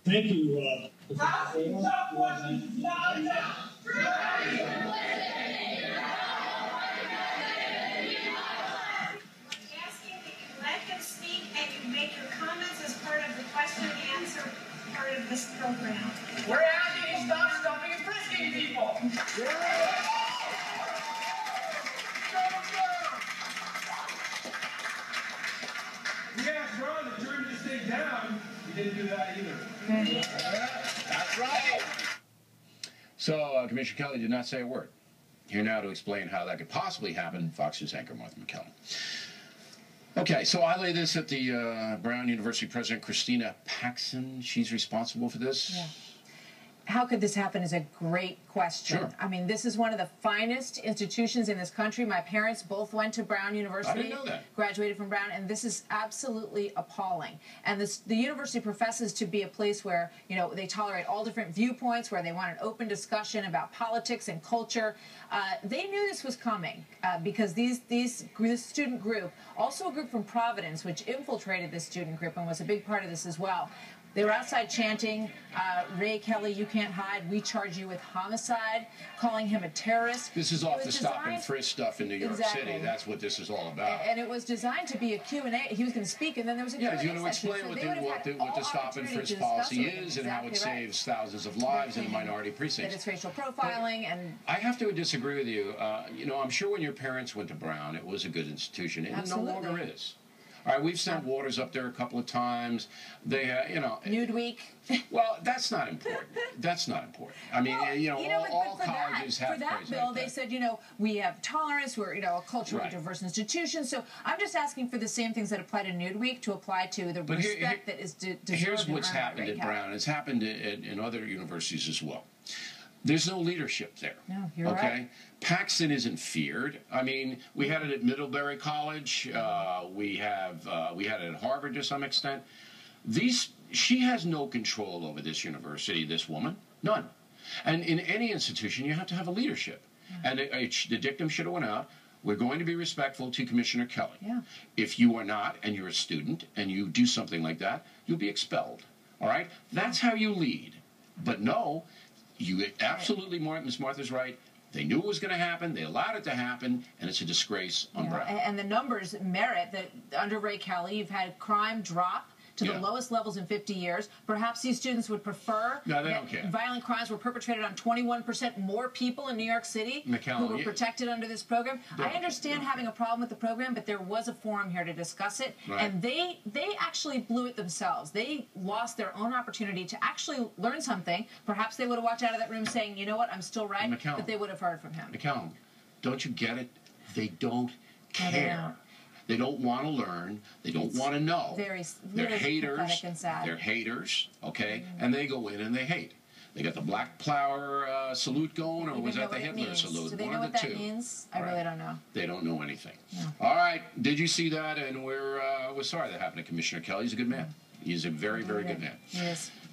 Thank you. Asking tough questions, not down. Let them speak and you make your comments as part of the question and answer part of this program. We're asking you stop stopping and frisking people. We asked Ron to turn this thing down. He didn't do that either. That's right. So, Commissioner Kelly did not say a word. Here now to explain how that could possibly happen, Fox News anchor Martha MacCallum. Okay, so I lay this at the Brown University president, Christina Paxson. She's responsible for this. Yeah. How could this happen is a great question. Sure. I mean, this is one of the finest institutions in this country. My parents both went to Brown University. I didn't know that. Graduated from Brown, and this is absolutely appalling. And the university professes to be a place where, you know, they tolerate all different viewpoints, where they want an open discussion about politics and culture. They knew this was coming because this student group, also a group from Providence, which infiltrated this student group and was a big part of this as well. They were outside chanting, Ray Kelly, you can't hide, we charge you with homicide, calling him a terrorist. This is off the stop and frisk stuff in New York City. That's what this is all about. And it was designed to be a Q&A. He was going to speak, and then there was a Q&A he's going to explain what the stop and frisk policy is and how it saves thousands of lives in minority precincts. That it's racial profiling. And I have to disagree with you. You know, I'm sure when your parents went to Brown, it was a good institution. It no longer is. All right, we've sent Waters up there a couple of times. They, you know... Nude Week. Well, that's not important. That's not important. I mean, well, all colleges have... For that bill, they said, you know, we have tolerance. We're, you know, a culturally diverse institution. So I'm just asking for the same things that apply to Nude Week to apply to the respect that is deserved. Here's what's happened at Brown. It's happened in other universities as well. There's no leadership there. No, you're right. Paxson isn't feared. I mean, we had it at Middlebury College. We had it at Harvard to some extent. She has no control over this university, this woman. None. And in any institution, you have to have a leadership. And the dictum should have went out. We're going to be respectful to Commissioner Kelly. Yeah. If you are not, and you're a student, and you do something like that, you'll be expelled. All right? That's how you lead. But no... You absolutely, Ms. Martha's right. They knew it was going to happen. They allowed it to happen, and it's a disgrace on Brown. And the numbers merit that under Ray Kelly, you've had crime drop to the lowest levels in 50 years. Perhaps these students would prefer that violent crimes were perpetrated on 21% more people in New York City who were protected under this program. I understand having a problem with the program, but there was a forum here to discuss it, and they actually blew it themselves. They lost their own opportunity to actually learn something. Perhaps they would have walked out of that room saying, you know what, I'm still right, but they would have heard from him. MacCallum, don't you get it? They don't care. No, they don't. They don't want to learn. They don't want to know. They're haters. And sad. They're haters, okay? And they go in and they hate. They got the Black Power salute going, or was that the Hitler salute? Do they know what that means? I really don't know. They don't know anything. No. All right. Did you see that? And we're sorry that happened to Commissioner Kelly. He's a good man. He's a very, very good man. He is.